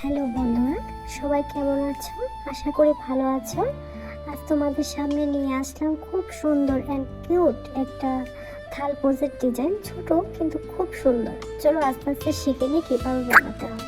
Hello বন্ধুরা, সবাই কেমন আছো? আশা করি ভালো আছো। আজ তোমাদের সামনে নিয়ে আসলাম খুব সুন্দর অ্যান্ড কিউট একটা থাল পোজের ডিজাইন। ছোট কিন্তু খুব সুন্দর। চলো আস্তে আস্তে শিখে নিই কীভাবে বানাতে হয়।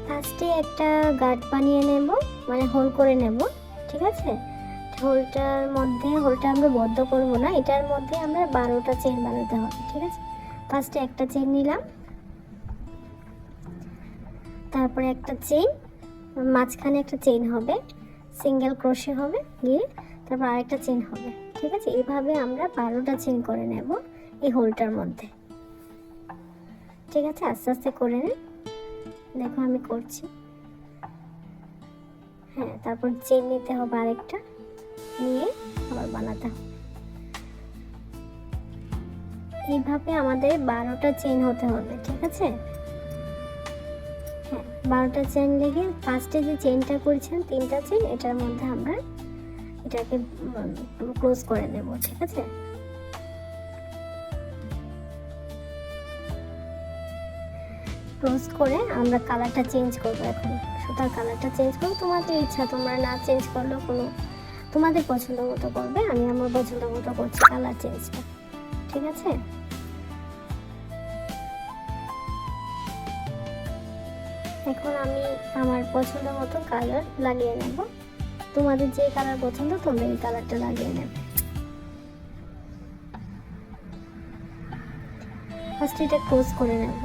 ফার্স্টে একটা গাঁট বানিয়ে নেব, মানে হোল করে নেব। ঠিক আছে, হোলটা আমরা বদ্ধ করব না, এটার মধ্যে আমরা 12টা চেন বানাতে হবে। ঠিক আছে, ফার্স্টে একটা চেন নিলাম, তারপরে একটা চেইন, মাঝখানে একটা চেইন হবে, সিঙ্গেল ক্রোশে হবে গিয়ে, তারপর আরেকটা চেইন হবে। ঠিক আছে, এইভাবে আমরা 12টা চেইন করে নেব এই হোলটার মধ্যে। ঠিক আছে, আস্তে আস্তে করে নেন, দেখো আমি করছি। হ্যাঁ, তারপর চেইন নিতে হবে আরেকটা, নিয়ে আবার বানাতে হবে। এইভাবে আমাদের 12টা চেইন হতে হবে। ঠিক আছে, হ্যাঁ 12টা চেইন লেগে ফার্স্টে যে চেইনটা করেছিলাম 3টা চেইন, এটার মধ্যে আমরা এটাকে ক্লোজ করে দেব। ঠিক আছে, ক্লোজ করে আমরা কালারটা চেঞ্জ করবো। এখন সুতার কালারটা চেঞ্জ করবো, তোমাদের ইচ্ছা, তোমরা না চেঞ্জ করলেও কোনো, তোমাদের পছন্দ মতো করবে। আমি আমার পছন্দ মতো করছি কালার চেঞ্জটা। ঠিক আছে, এখন আমি আমার পছন্দ মতো কালার লাগিয়ে নেব। তোমাদের যে কালার পছন্দ তোমরা এই কালারটা লাগিয়ে নেবে। ফার্স্ট এটা ক্লোজ করে নেব।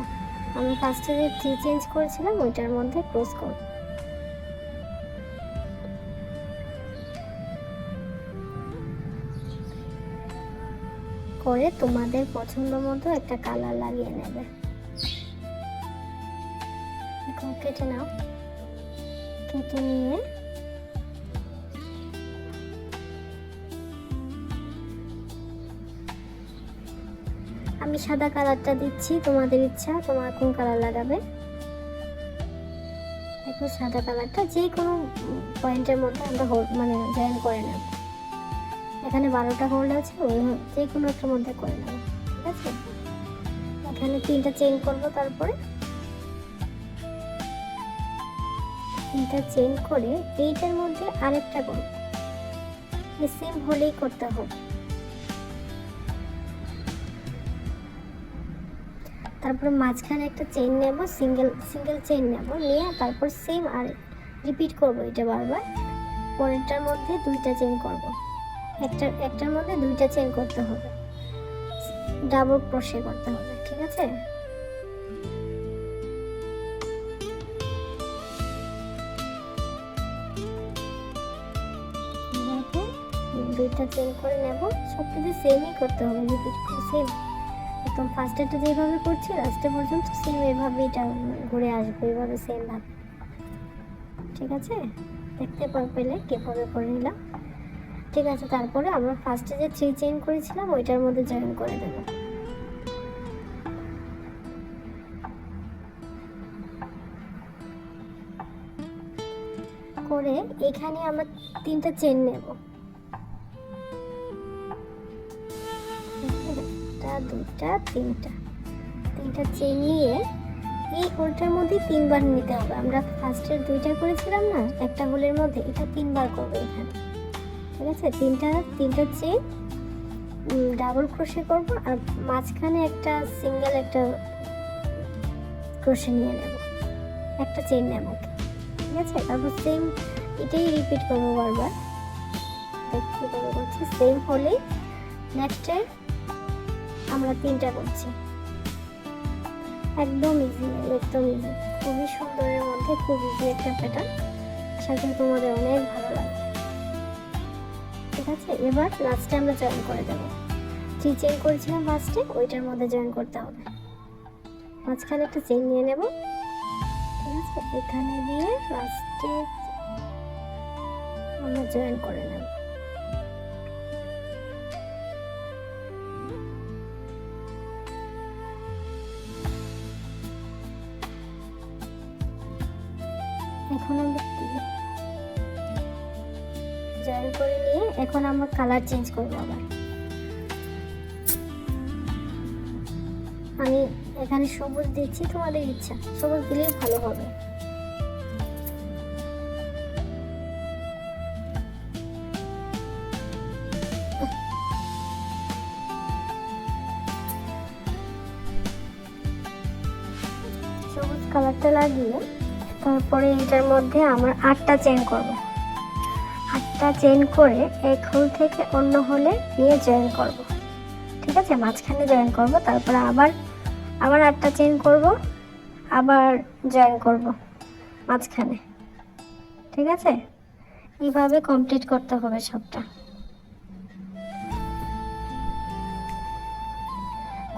আমি ফার্স্টে যে থ্রি চেঞ্জ করেছিলাম ওইটার মধ্যে ক্লোজ করব। করে তোমাদের পছন্দ মতো একটা কালার লাগিয়ে নেবে। এখন কেটে নাও, কেটে নিয়ে আমি সাদা কালারটা দিচ্ছি, তোমাদের ইচ্ছা তোমরা কোন কালার লাগাবে। দেখো সাদা কালারটা যে কোনো পয়েন্টের মধ্যে আমরা মানে জয়েন করে নেব। এখানে 12টা হোল্ড আছে, ওই যে কোনো একটার মধ্যে করে নেব। ঠিক আছে, এখানে 3টা চেইন করব, তারপরে 3টা চেইন করে এইটার মধ্যে আরেকটা করব। সেম হলেই করতে হবে। তারপর মাঝখানে একটা চেইন নেব, সিঙ্গেল চেইন নেব, নিয়ে তারপর সেম আর রিপিট করব এটা বারবার। পরেরটার মধ্যে 2টা চেইন করব, একটার মধ্যে 2টা চেইন করতে হবে, ডাবল ক্রোশে করতে হবে। ঠিক আছে, দুইটা চেইন করে নেব। সবকিছু সেমই করতে হবে, রিপিট করে সেম একদম ফার্স্টেরটা যেভাবে করছি লাস্টে পর্যন্ত সেম এভাবে এটা ঘুরে আসবে, এভাবে সেম ভাবে। ঠিক আছে, দেখতে পেলে কিভাবে করে নিলাম। ঠিক আছে, তারপরে আমরা ফার্স্টে যে 3 চেইন করেছিলাম ওইটার মধ্যে জয়েন করে দেব। করে এখানে আমরা 3টা চেইন নেব, 2টা 3টা চেইন নিয়ে এই হোলটার মধ্যে 3বার নিতে হবে। আমরা ফার্স্টের 2টা করেছিলাম না একটা হোলের মধ্যে, এটা 3বার করবো এখানে। ঠিক আছে, 3টা চেইন ডাবল ক্রোশে করব, আর মাঝখানে একটা সিঙ্গেল একটা ক্রোশে নিয়ে নেব, একটা চেইন নেব। ঠিক আছে, তারপর সেম এটাই রিপিট করবো বারবার। দেখতে করে করছি সেম হলেই নেক্সটে আমরা 3টা করছি। একদম ইজি, একদম ইজি, খুবই সুন্দরের মধ্যে খুব ইজি একটা প্যাটার্ন। আশা করি তোমাদের অনেক ভালো লাগবে। ঠিক আছে, এবার লাস্টে আমরা জয়েন করে দেবো। 3 চেইন করেছিলাম ফার্স্টে, ওইটার মধ্যে জয়েন করতে হবে। মাঝখানে একটা চেইন নিয়ে নেব। ঠিক আছে, এখানে দিয়ে লাস্টে আমরা জয়েন করে নেব। এখন আমরা জয়েন করে নিয়ে এখন আমরা কালার চেঞ্জ করবো। আবার আমি এখানে সবুজ দিচ্ছি, তোমাদের ইচ্ছা, সবুজ দিলেই ভালো হবে। কালারটা লাগিয়ে তারপরে এটার মধ্যে আমরা 8টা চেন করব। 8টা চেন করে এক হোল থেকে অন্য হোলে নিয়ে জয়েন করব। ঠিক আছে, মাঝখানে জয়েন করব, তারপরে আবার 8টা চেন করব, আবার জয়েন করব মাঝখানে। ঠিক আছে, এইভাবে কমপ্লিট করতে হবে সবটা।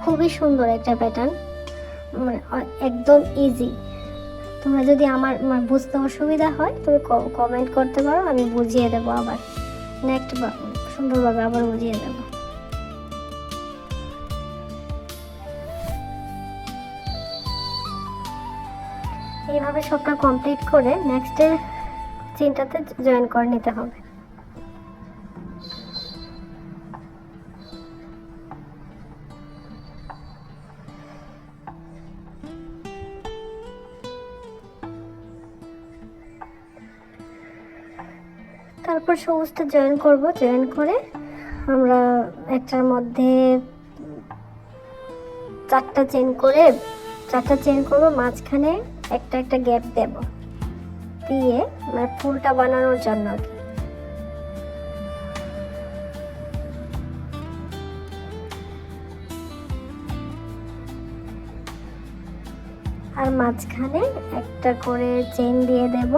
খুবই সুন্দর একটা প্যাটার্ন, একদম ইজি। তোমরা যদি আমার বুঝতে অসুবিধা হয় তুমি কমেন্ট করতে পারো, আমি বুঝিয়ে দেবো, আবার নেক্সট সুন্দরভাবে আবার বুঝিয়ে দেবো। এইভাবে সবটা কমপ্লিট করে নেক্সটের চেনটাতে জয়েন করে নিতে হবে। তারপর সমস্ত জয়েন করব, জয়েন করে আমরা একটার মধ্যে 4টা চেন করব, মাঝখানে একটা গ্যাপ দেব, দিয়ে ফুলটা বানানোর জন্য আর কি। আর মাঝখানে একটা করে চেন দিয়ে দেব।